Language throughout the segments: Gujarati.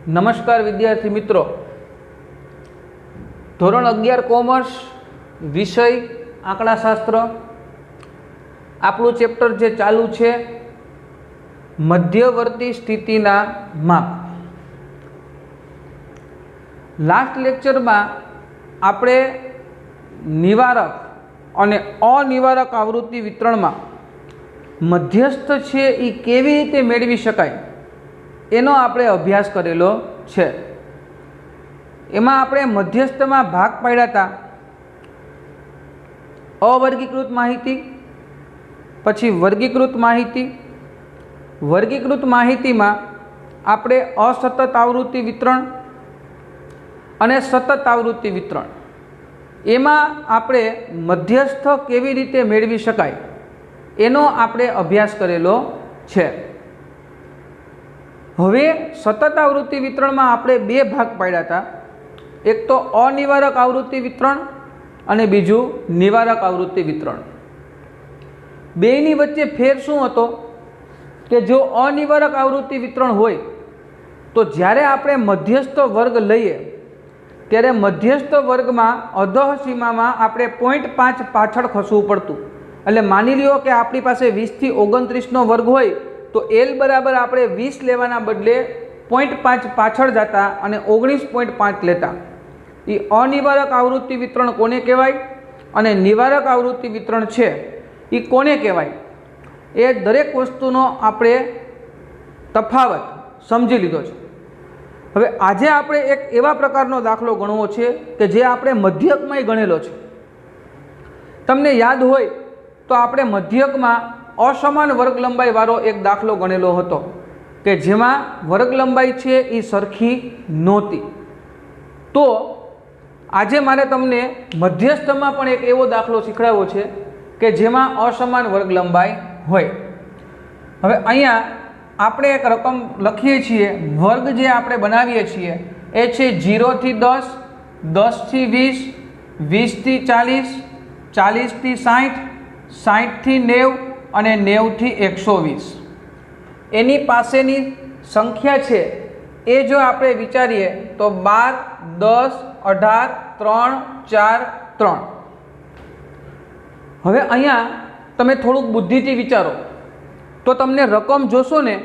नमस्कार विद्यार्थी मित्रों, धोरण 11 कॉमर्स विषय आंकड़ाशास्त्र आपणुं चेप्टर जे चालू है मध्यवर्ती स्थितिना माप। लास्ट लेक्चर में आपणे निवारक अने अनिवारक आवृत्ति वितरण में मध्यस्थ है ई केवी रीते मेळवी शकाय एनो आपणे अभ्यास करेलो छे। एमां आपणे मध्यस्थ में भाग पाड्या था अवर्गीकृत माहिती, पछी वर्गीकृत माहिती। वर्गीकृत माहिती में आपणे असतत आवृत्ति वितरण अने सतत आवृत्ति वितरण एमां आपणे मध्यस्थ केवी रीते मेळवी शकाय एनो आपणे अभ्यास करेलो छे। हवे सतत आवृत्ति वितरण में आपणे बे भाग पाड्या था, एक तो अनिवारक आवृत्ति वितरण अने बीजू निवारक आवृत्ति वितरण। बेनी वच्चे फेर शुं हतो के जो अनिवारक आवृत्ति वितरण होय तो ज्यारे आपणे मध्यस्थ वर्ग लईए त्यारे मध्यस्थ वर्ग में अधः सीमा में आपणे 0.5 पाछळ खसवुं पड़तुं। એટલે मानी लो कि आपणी पासे 20 થી 29 नो वर्ग होय तो एल बराबर आपणे 20 लेवाना बदले 0.5 पाछळ जाता अने 19.5 लेता। ई अनिवारक आवृत्ति वितरण कोने कहेवाय अने निवारक आवृत्ति वितरण छे ई कोने कहेवाय ए दरेक वस्तुनो आपणे तफावत समजी लीधो छे। हवे आजे आपणे एक एवा प्रकारनो दाखलो गणવો छे के जे आपणे मध्यकमांय गणेलो छे। तमने याद होय तो आपणे मध्यकमां असमान वर्ग लंबाई वाळो एक दाखलो गणेलो हतो के जेमां वर्ग लंबाई छे ई सरखी नहोती। तो आजे मारे तमने मध्यस्थमां पण एक एवो दाखलो शीखवाडવો छे के जेमां असमान वर्ग लंबाई होय। हवे अहींया आपणे एक रकम लखीए छीए, वर्ग जे आपणे बनावीए छीए ए छे 0 થી 10, 10 થી 20, 20 થી 40, 40 થી 60, 60 થી 90 અને 90 થી 120। एनी पासेनी संख्या छे ए जो आपणे विचारीए तो 12, 10, 18, 3, 4, 3। हवे अहींया तमे थोड़ुंक बुद्धिथी विचारो तो तमने रकम जोशो ने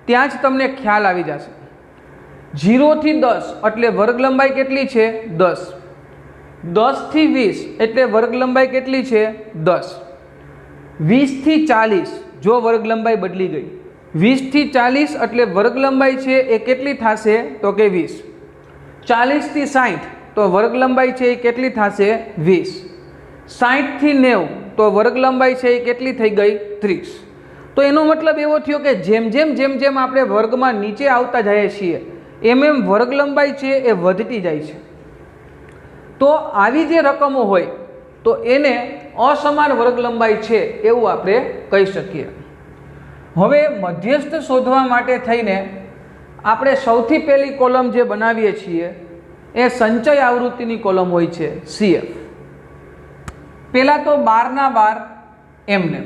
त्यां ज तमने ख्याल आवी जशे। 0 થી 10 એટલે વર્ગ લંબાઈ કેટલી છે 10, 10 થી 20 એટલે વર્ગ લંબાઈ કેટલી છે 10, 20 થી 40 जो वर्ग लंबाई बदली गई 20 થી 40 એટલે वर्ग लंबाई छे ए केटली थाशे तो के 20, 40 થી 60 तो वर्ग लंबाई छे ए केटली थाशे 20, 60 થી 90 तो वर्ग लंबाई छे ए केटली थई गई 30। तो एनो मतलब एवो थयो के जेम जेम आपणे वर्गमां नीचे आवता जाईए छीए एम एम वर्ग लंबाई छे ए वधती जाय छे। तो आवी जे रकमो होय तो एने असमान वर्ग लंबाई छे एवुं आपणे कही शकीए। हवे मध्यस्थ शोधवा माटे थईने आपणे सौथी पहेली कॉलम जे बनावीए छीए ए संचय आवृत्तिनी कॉलम होय छे CF। पहेला तो 12 ना 12 एमने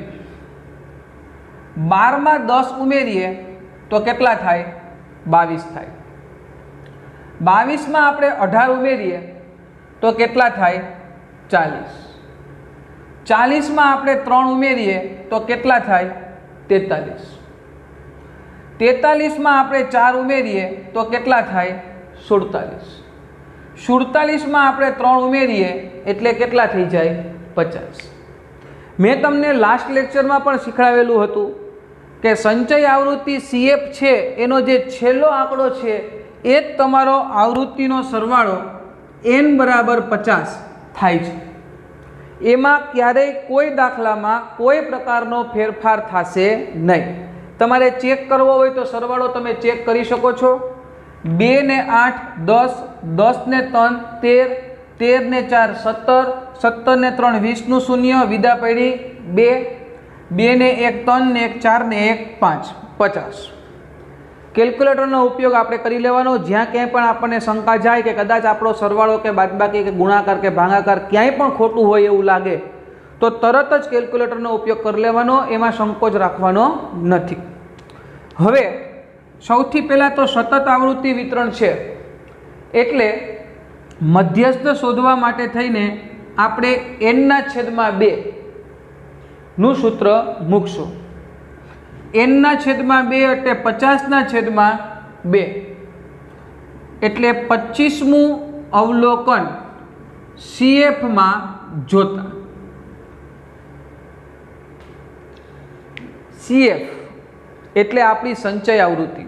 12 मां 10 उमेरीए तो केटला थाय 22 थाय, 22 मां आपणे 18 उमेरीए तो केटला थाय 40, 40 में आपणे 3 उमेरीए तो केटला थाय 43, 43 में आपणे 4 उमेरीए तो केटला थाय 47, 47 में आपणे 3 उमेरीए एटले केटला थई जाय 50। मैं तमने लास्ट लेक्चर में पण शीखवाडेलुं हतुं के संचय आवृत्ति CF छे एनो जे छेल्लो आंकड़ो छे ए ज तमारो आवृत्तिनो सरवाळो n बराबर 50 थाय छे। एमां क्यारेय कोई दाखलामां कोई प्रकारनो फेरफार थशे नहीं। तमारे चेक करवो होय तो सरवाळो तमे चेक करी शको छो। 2 ने 8 10, 10 ने 3 13, 13 ने 4 17, 17 ने 3 20 નું શૂન્ય વિદા પડી 2, 2 ने 1 3 ने 1 4 ने 1 5 50। કેલ્ક્યુલેટરનો ઉપયોગ આપણે કરી લેવાનો જ્યાં ક્યાંય પણ આપણને શંકા જાય કે કદાચ આપણો સરવાળો કે બાદબાકી કે ગુણાકાર કે ભાગાકાર ક્યાંય પણ ખોટું હોય એવું લાગે તો તરત જ કેલ્ક્યુલેટરનો ઉપયોગ કરી લેવાનો, એમાં સંકોચ રાખવાનો નથી। હવે સૌથી પહેલાં તો સતત આવૃત્તિ વિતરણ છે એટલે મધ્યસ્થ શોધવા માટે થઈને આપણે n/2 નું સૂત્ર મૂકશું. n/2 એટલે 50/2 એટલે 25મું અવલોકન CF માં જોતા. CF એટલે આપણી સંચય આવૃત્તિ.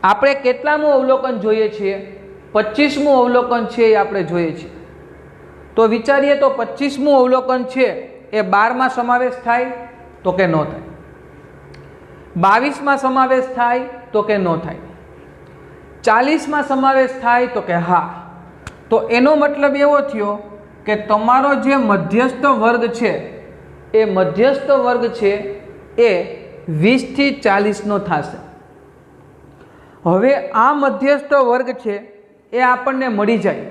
આપણે કેટલામું અવલોકન જોઈએ છીએ? 25મું અવલોકન છે એ આપણે જોઈએ છીએ. તો વિચારીએ તો 25મું અવલોકન છે એ 12માં સમાવેશ થાય તો કે ન થાય, 22માં સમાવેશ થાય તો કે ન થાય, 40માં સમાવેશ થાય તો કે હા. તો એનો મતલબ એવો થયો કે તમારો જે મધ્યસ્થ વર્ગ છે એ મધ્યસ્થ વર્ગ છે એ 20 થી 40નો થશે. હવે આ મધ્યસ્થ વર્ગ છે એ આપણને મળી જાય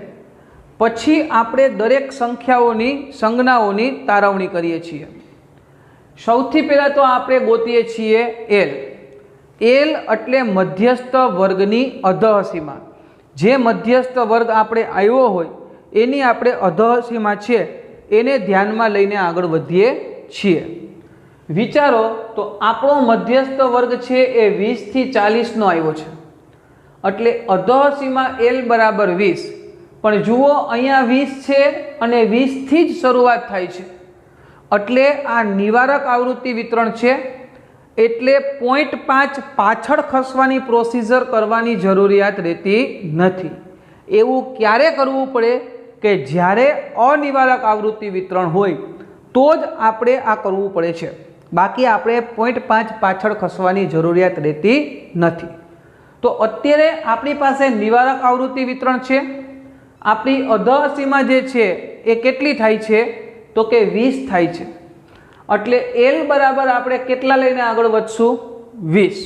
પછી આપણે દરેક સંખ્યાઓની સંજ્ઞાઓની તારવણી કરીએ છીએ. સૌથી પહેલાં તો આપણે ગોતીએ છીએ L. L એટલે મધ્યસ્થ વર્ગની અધઃસીમા. જે મધ્યસ્થ વર્ગ આપણે આવ્યો હોય એની આપણે અધઃસીમા છે એને ધ્યાનમાં લઈને આગળ વધીએ છીએ. વિચારો તો આપણો મધ્યસ્થ વર્ગ છે એ 20 થી 40નો આવ્યો છે એટલે અધઃસીમા L બરાબર 20. પણ જુઓ અહીંયા 20 છે અને 20 થી જ શરૂઆત થાય છે એટલે આ નિવારક આવૃત્તિ વિતરણ છે એટલે 0.5 પાછળ ખસવાની પ્રોસિજર કરવાની જરૂરિયાત રહેતી નથી. એવું ક્યારે કરવું પડે કે જ્યારે અનિવારક આવૃત્તિ વિતરણ હોય તો જ આપણે આ કરવું પડે છે, બાકી આપણે 0.5 પાછળ ખસવાની જરૂરિયાત રહેતી નથી. તો અત્યારે આપણી પાસે નિવારક આવૃત્તિ વિતરણ છે. આપણી અધઃસીમા જે છે એ કેટલી થાય છે તો કે 20 થાય છે એટલે L બરાબર આપણે કેટલા લઈને આગળ વધશું? 20.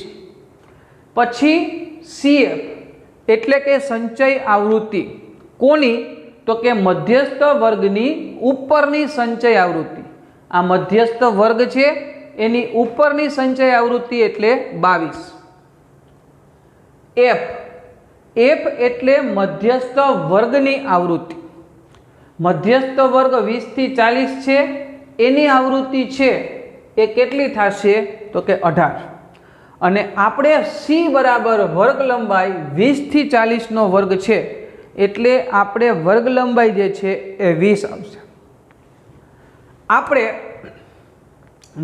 પછી CF એટલે કે સંચય આવૃત્તિ. કોની? તો કે મધ્યસ્થ વર્ગની ઉપરની સંચય આવૃત્તિ. આ મધ્યસ્થ વર્ગ છે એની ઉપરની સંચય આવૃત્તિ એટલે 22. F એટલે મધ્યસ્થ વર્ગની આવૃત્તિ. મધ્યસ્થ વર્ગ 20 થી 40 છે એની આવૃત્તિ છે એ કેટલી થશે તો કે 18. અને આપણે C બરાબર વર્ગ લંબાઈ 20 થી 40નો વર્ગ છે એટલે આપણે વર્ગ લંબાઈ જે છે એ 20 આવશે. આપણે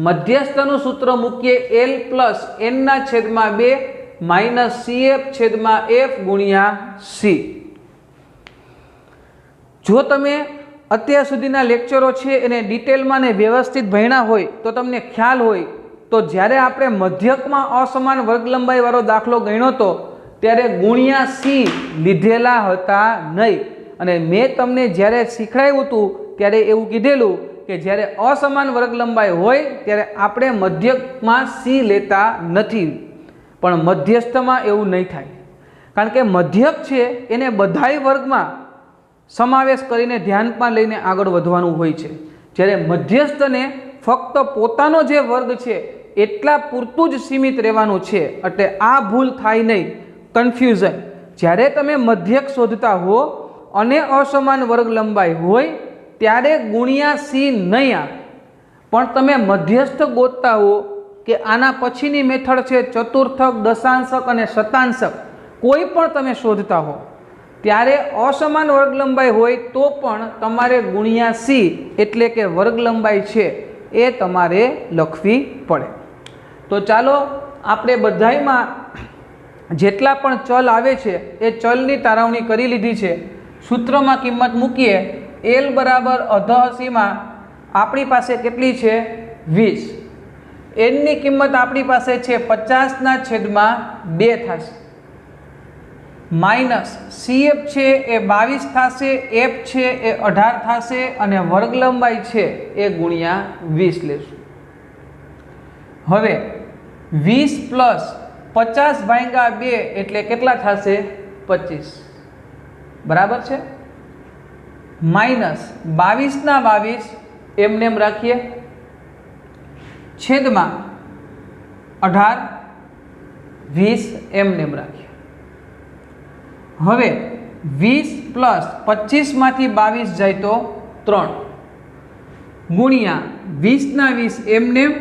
મધ્યસ્થનું સૂત્ર મૂકીએ L plus n/2 minus CF/F ગુણ્યા C. જો તમે અત્યાર સુધીના લેક્ચરો છે એને ડિટેલમાં ને વ્યવસ્થિત ભણ્યા હોય તો તમને ખ્યાલ હોય તો જ્યારે આપણે મધ્યકમાં અસમાન વર્ગ લંબાઈવાળો દાખલો ગણ્યો હતો ત્યારે ગુણ્યા C લીધેલા હતા નહીં. અને મેં તમને જ્યારે શીખવાડ્યું હતું ત્યારે એવું કીધેલું કે જ્યારે અસમાન વર્ગ લંબાઈ હોય ત્યારે આપણે મધ્યકમાં C લેતા નથી, પણ મધ્યસ્થમાં એવું નહીં થાય. કારણ કે મધ્યક છે એને બધાય વર્ગમાં સમાવેશ કરીને ધ્યાનમાં લઈને આગળ વધવાનું હોય છે, જ્યારે મધ્યસ્થને ફક્ત પોતાનો જે વર્ગ છે એટલા પૂરતું જ સીમિત રહેવાનું છે. એટલે આ ભૂલ થાય નહીં, કન્ફ્યુઝન. જ્યારે તમે મધ્યક શોધતા હો અને અસમાન વર્ગ લંબાઈ હોય ત્યારે ગુણ્યા C નહીં આવે, પણ તમે મધ્યસ્થ ગોતતા હો કે આના પછીની મેથડ છે ચતુર્થક, દશાંશક અને શતાંશક, કોઈ પણ તમે શોધતા હો ત્યારે અસમાન વર્ગ લંબાઈ હોય તો પણ તમારે ગુણ્યા C એટલે કે વર્ગ લંબાઈ છે એ તમારે લખવી પડે. તો ચાલો આપણે બધાયમાં જેટલા પણ ચલ આવે છે એ ચલની તારવણી કરી લીધી છે. સૂત્રમાં કિંમત મૂકીએ. L બરાબર અધઃસીમા આપણી પાસે કેટલી છે? 20. n ની કિંમત આપણી પાસે છે 50/2 થશે, માઇનસ CF છે એ 22 થશે, F છે એ 18 થશે અને વર્ગ લંબાઈ છે એ ગુણ્યા 20 લેશું. હવે 20 પ્લસ 50/2 એટલે કેટલા થશે? 25. બરાબર છે. માઇનસ 22/22 એમને એમ રાખીએ, છેદમાં 18 20 એમનેમ રાખીએ. હવે 20 પ્લસ 25 માંથી 22 જાય તો 3 ગુણ્યા 20 ના 20 એમનેમ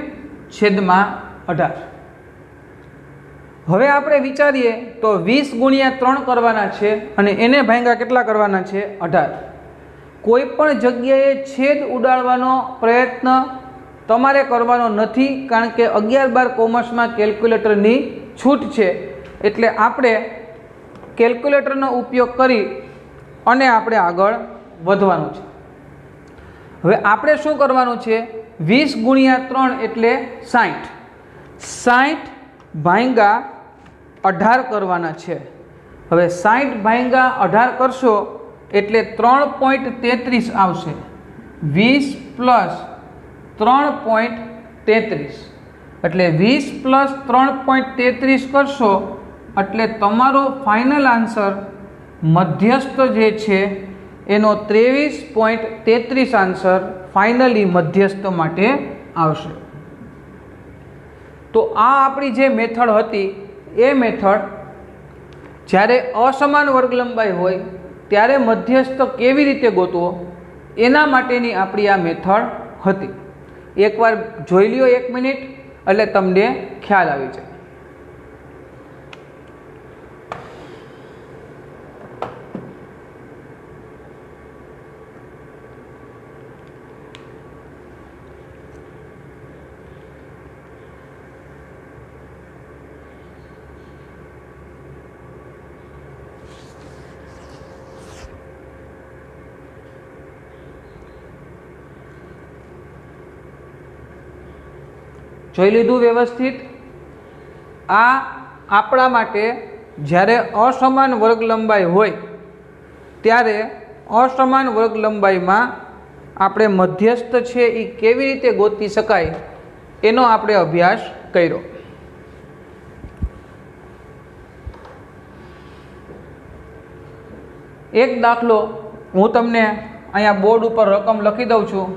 છેદમાં 18. હવે આપણે વિચારીએ તો 20 ગુણ્યા 3 કરવાના છે અને એને ભાગ્યા કેટલા કરવાના છે? 18. કોઈ પણ જગ્યાએ છેદ ઉડાડવાનો પ્રયત્ન તમારે કરવાનો નથી, કારણ કે 11-12 કોમર્સમાં કેલ્ક્યુલેટરની છૂટ છે. એટલે આપણે કેલ્ક્યુલેટરનો ઉપયોગ કરી અને આપણે આગળ વધવાનું છે. હવે આપણે શું કરવાનું છે? 20 ગુણ્યા 3 એટલે 60. 60 ભાગ્યા 18 કરવાના છે. હવે 60 ભાગ્યા 18 કરશો એટલે 3.33 આવશે. 20 પ્લસ 3.33 એટલે 20 પ્લસ 3.33 કરશો એટલે તમારો ફાઇનલ આન્સર મધ્યસ્થ જે છે એનો 23.33 આન્સર ફાઇનલી મધ્યસ્થ માટે આવશે. તો આ આપણી જે મેથડ હતી એ મેથડ જ્યારે અસમાન વર્ગ લંબાઈ હોય ત્યારે મધ્યસ્થ કેવી રીતે ગોતવો એના માટેની આપણી આ મેથડ હતી. એકવાર જોઈ લ્યો 1 મિનિટ એટલે તમને ખ્યાલ આવી જાય. જોઈ લીધું વ્યવસ્થિત? આ આપણા માટે જ્યારે અસમાન વર્ગ લંબાઈ હોય ત્યારે અસમાન વર્ગ લંબાઈમાં આપણે મધ્યસ્થ છે એ કેવી રીતે ગોતી શકાય એનો આપણે અભ્યાસ કર્યો. એક દાખલો હું તમને અહીંયા બોર્ડ ઉપર રકમ લખી દઉં છું.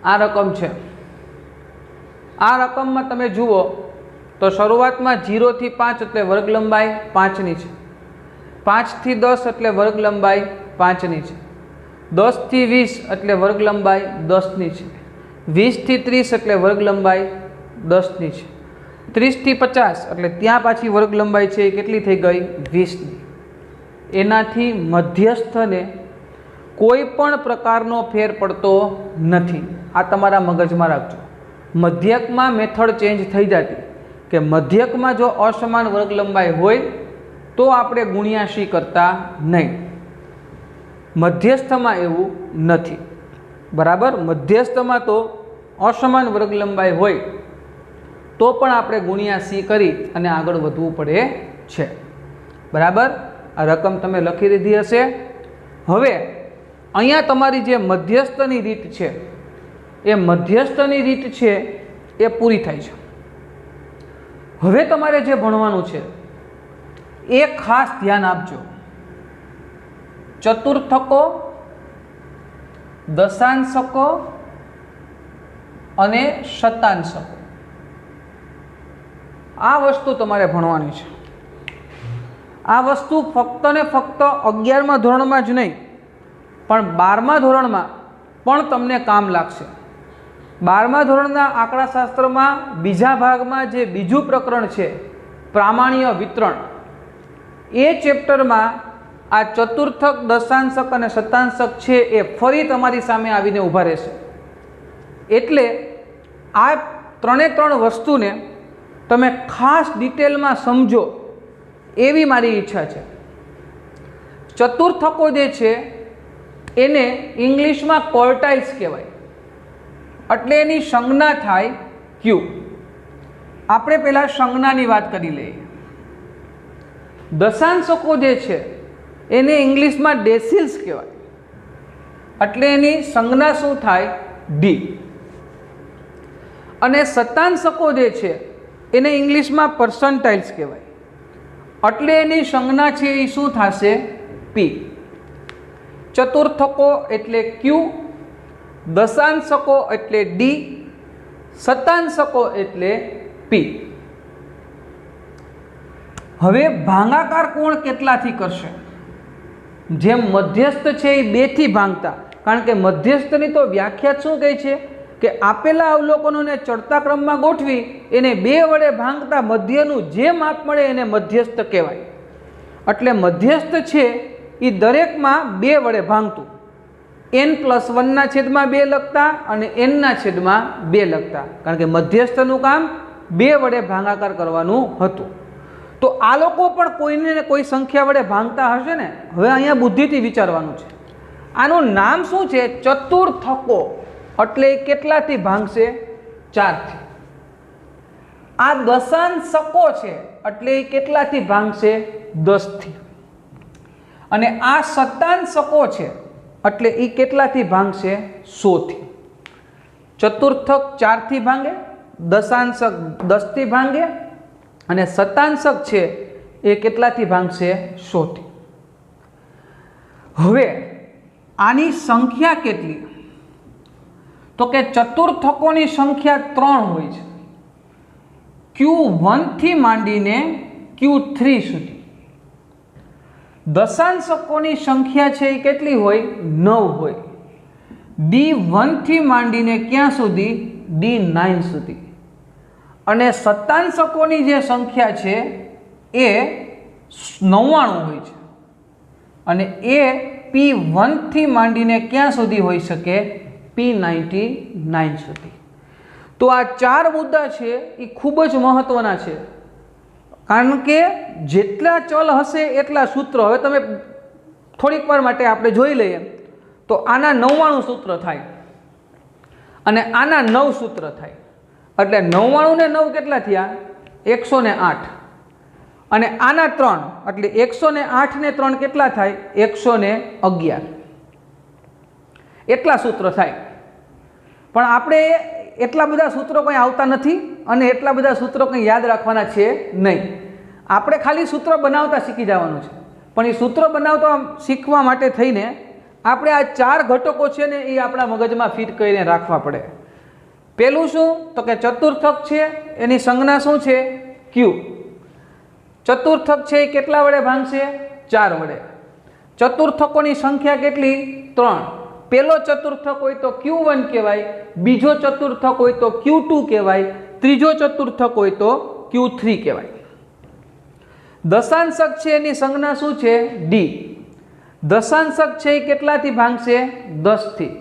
આ રકમ છે. આ રકમમાં તમે જુઓ તો શરૂઆતમાં 0 થી 5 એટલે વર્ગ લંબાઈ 5ની છે. 5 થી 10 એટલે વર્ગ લંબાઈ 5ની છે. 10 થી 20 એટલે વર્ગ લંબાઈ 10ની છે. 20 થી 30 એટલે વર્ગ લંબાઈ 10ની છે. 30 થી 50 એટલે ત્યાં પાછી વર્ગ લંબાઈ છે એ કેટલી થઈ ગઈ? 20ની. એનાથી મધ્યસ્થને કોઈ પણ પ્રકારનો ફેર પડતો નથી. આ તમારા મગજમાં રાખજો. મધ્યકમાં મેથડ ચેન્જ થઈ જતી કે મધ્યકમાં જો અસમાન વર્ગ લંબાઈ હોય તો આપણે ગુણ્યાસી કરતા નહીં. મધ્યસ્થમાં એવું નથી. બરાબર? મધ્યસ્થમાં તો અસમાન વર્ગ લંબાઈ હોય તો પણ આપણે ગુણ્યાસી કરી અને આગળ વધવું પડે છે. બરાબર? આ રકમ તમે લખી દીધી હશે. હવે અહીંયા તમારી જે મધ્યસ્થની રીત છે એ મધ્યસ્થની રીત છે એ પૂરી થાય છે. હવે તમારે જે ભણવાનું છે એ ખાસ ધ્યાન આપજો. ચતુર્થકો, દશાંશકો અને શતાંશકો, આ વસ્તુ તમારે ભણવાની છે. આ વસ્તુ ફક્ત ને ફક્ત 11મા ધોરણમાં જ નહીં પણ 12મા ધોરણમાં પણ તમને કામ લાગશે. 12મા ધોરણના આંકડાશાસ્ત્રમાં બીજા ભાગમાં જે બીજું પ્રકરણ છે પ્રામાણ્ય વિતરણ, એ ચેપ્ટરમાં આ ચતુર્થક, દશાંશક અને શતાંશક છે એ ફરી તમારી સામે આવીને ઊભા રહેશે. એટલે આ ત્રણે ત્રણ વસ્તુને તમે ખાસ ડિટેલમાં સમજો એવી મારી ઈચ્છા છે. ચતુર્થકો જે છે એને ઇંગ્લિશમાં ક્વોર્ટાઇલ્સ કહેવાય, એટલે એની સંજ્ઞા થાય ક્યુ. આપણે પહેલાં સંજ્ઞાની વાત કરી લઈએ. દશાંશકો જે છે એને ઇંગ્લિશમાં ડેસિલ્સ કહેવાય, એટલે એની સંજ્ઞા શું થાય? ડી. અને શતાંશકો જે છે એને ઇંગ્લિશમાં પર્સન્ટાઇલ્સ કહેવાય, એટલે એની સંજ્ઞા છે એ શું થશે? પી. ચતુર્થકો એટલે ક્યુ, દશાંશકો એટલે ડી, શતાંશકો એટલે પી. હવે ભાગાકાર કોણ કેટલાથી કરશે? જેમ મધ્યસ્થ છે એ 2 થી ભાંગતા, કારણ કે મધ્યસ્થની તો વ્યાખ્યા શું કહે છે કે આપેલા અવલોકનોને ચડતા ક્રમમાં ગોઠવી એને 2 વડે ભાંગતા મધ્યનું જે માપ મળે એને મધ્યસ્થ કહેવાય. એટલે મધ્યસ્થ છે એ દરેકમાં 2 વડે ભાંગતું. n+1/2 લખતા અને n/2 લખતા, કારણ કે મધ્યસ્થનું કામ 2 વડે ભાગાકાર કરવાનું હતું. તો આ લોકો પણ કોઈને ને કોઈ સંખ્યા વડે ભાંગતા હશે ને. હવે અહીંયા બુદ્ધિથી વિચારવાનું છે. આનું નામ શું છે? ચતુર્થકો. એટલે એ કેટલાથી ભાંગશે? 4થી. આ દશાંશકો છે એટલે એ કેટલાથી ભાંગશે? 10થી. અને આ શતાંશકો છે એટલે એ કેટલાથી ભાંગશે? 100થી. ચતુર્થક 4થી ભાંગે, દશાંશક 10થી ભાંગે અને શતાંશક છે એ કેટલાથી ભાંગશે? 100થી. હવે આની સંખ્યા કેટલી? તો કે ચતુર્થકોની સંખ્યા 3 હોય છે, Q1 થી માંડીને Q3 સુધી. દશાંશકોની સંખ્યા છે એ કેટલી હોય? 9 હોય, D1 થી માંડીને ક્યાં સુધી? D9 સુધી. અને શતાંશકોની જે સંખ્યા છે એ 99 હોય છે, અને એ P1 થી માંડીને ક્યાં સુધી હોઈ શકે? P99 સુધી. તો આ 4 મુદ્દા છે એ ખૂબ જ મહત્વના છે, કારણ કે જેટલા ચલ હશે એટલા સૂત્રો. હવે તમે થોડીક વાર માટે આપણે જોઈ લઈએ તો આના 99 સૂત્ર થાય અને આના 9 સૂત્ર થાય. એટલે 99 ને 9 કેટલા થયા? 108. અને આના 3 એટલે 108 ને 3 કેટલા થાય? 111. એટલા સૂત્ર થાય. પણ આપણે એટલા બધા સૂત્રો કંઈ આવતા નથી અને એટલા બધા સૂત્રો કંઈ યાદ રાખવાના છે નહીં. આપણે ખાલી સૂત્ર બનાવતા શીખી જવાનું છે. પણ એ સૂત્ર બનાવતા શીખવા માટે થઈને આપણે આ 4 ઘટકો છે ને એ આપણા મગજમાં ફિટ કરીને રાખવા પડે. પહેલું શું? તો કે ચતુર્થક છે એની સંજ્ઞા શું છે? ક્યુ. ચતુર્થક છે એ કેટલા વડે ભાંગશે? 4 વડે. ચતુર્થકોની સંખ્યા કેટલી? 3. પહેલો ચતુર્થક હોય તો Q1 કહેવાય, બીજો ચતુર્થક હોય તો Q2 કહેવાય, ત્રીજો ચતુર્થક હોય તો Q3 કહેવાય. દશાંશક છે એની સંજ્ઞા શું છે? D. દશાંશક છે એ કેટલાથી ભાંગશે? 10 થી.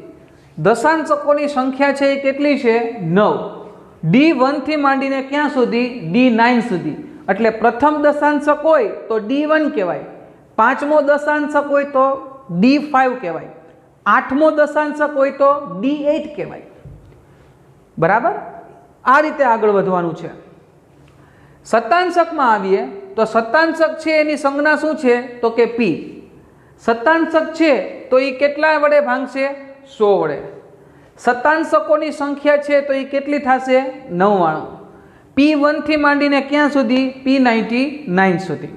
દશાંશકોની સંખ્યા છે એ કેટલી છે? 9. D1 થી માંડીને ક્યાં સુધી? D9 સુધી. એટલે પ્રથમ દશાંશક હોય તો D1 કહેવાય, 5મો દશાંશક હોય તો D5 કહેવાય, 8મો દશાંશક હોય તો D8 કહેવાય. બરાબર? આ રીતે આગળ વધવાનું છે. શતાંશકમાં આવીએ તો શતાંશક છે એની સંજ્ઞા શું છે? તો કે P. શતાંશક છે તો એ કેટલા વડે ભાંગશે? 100 વડે. શતાંશકોની સંખ્યા છે તો એ કેટલી થશે? 99. P1 થી માંડીને ક્યાં સુધી? P99 સુધી.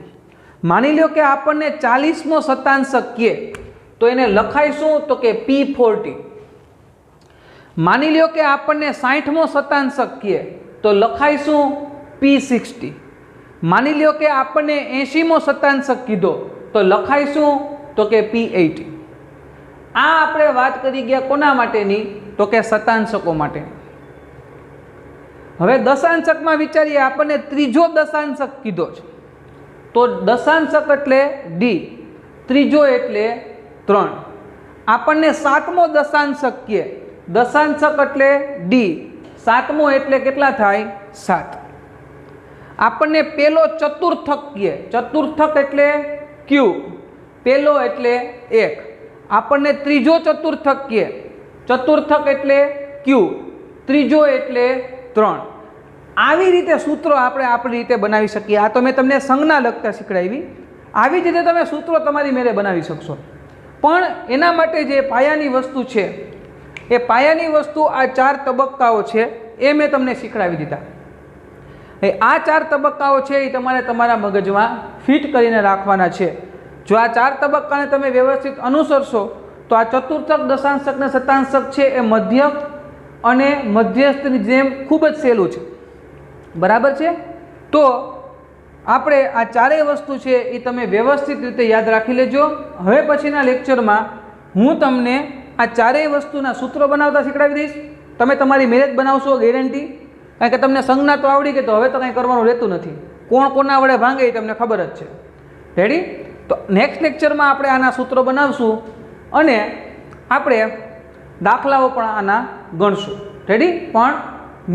માની લો કે આપણને 40મો શતાંશક કહે તો એને લખાય શું? તો કે P40. માની લો કે આપણને 60મો શતાંશક કહે તો લખાય શું? P60. માની લો કે આપણને 80મો શતાંશક કીધો તો લખાય શું? તો કે P80. આ આપણે વાત કરી ગયા કોના માટેની? તો કે શતાંશકો માટેની. હવે દશાંશકમાં વિચારીએ, આપણને ત્રીજો દશાંશક કીધો છે તો દશાંશક એટલે D, ત્રીજો એટલે 3. આપણને 7મો દશાંશક કહે, દશાંશક એટલે D, 7મો એટલે કેટલા થાય? 7. આપણને પેલો ચતુર્થક કહે, ચતુર્થક એટલે Q, પેલો એટલે 1. આપણને ત્રીજો ચતુર્થક કહે, ચતુર્થક એટલે Q, ત્રીજો એટલે 3. આવી રીતે સૂત્રો આપણે આપણી રીતે બનાવી શકીએ. આ તો મેં તમને સંજ્ઞા લખતા શીખડાવી. આવી જ રીતે તમે સૂત્રો તમારી મેરે બનાવી શકશો. પણ એના માટે જે પાયાની વસ્તુ છે એ પાયાની વસ્તુ આ 4 તબક્કાઓ છે એ મેં તમને શીખડાવી દીધા. એ આ 4 તબક્કાઓ છે એ તમારે તમારા મગજમાં ફિટ કરીને રાખવાના છે. જો આ 4 તબક્કાને તમે વ્યવસ્થિત અનુસરશો તો આ ચતુર્થક, દશાંશક ને શતાંશક છે એ મધ્યક અને મધ્યસ્થની જેમ ખૂબ જ સહેલું છે. બરાબર છે? તો આપણે આ ચારેય વસ્તુ છે એ તમે વ્યવસ્થિત રીતે યાદ રાખી લેજો. હવે પછીના લેક્ચરમાં હું તમને આ ચારેય વસ્તુના સૂત્રો બનાવતા શીખડાવી દઈશ. તમે તમારી મેરેજ બનાવશો ગેરંટી, કારણ કે તમને સંજ્ઞા તો આવડી ગઈ, તો હવે તો કંઈ કરવાનું રહેતું નથી. કોણ કોના વડે ભાંગે એ તમને ખબર જ છે. રેડી? તો નેક્સ્ટ લેક્ચરમાં આપણે આના સૂત્રો બનાવશું અને આપણે દાખલાઓ પણ આના ગણશું. રેડી? પણ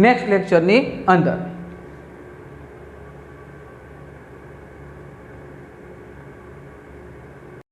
નેક્સ્ટ લેક્ચરની અંદર.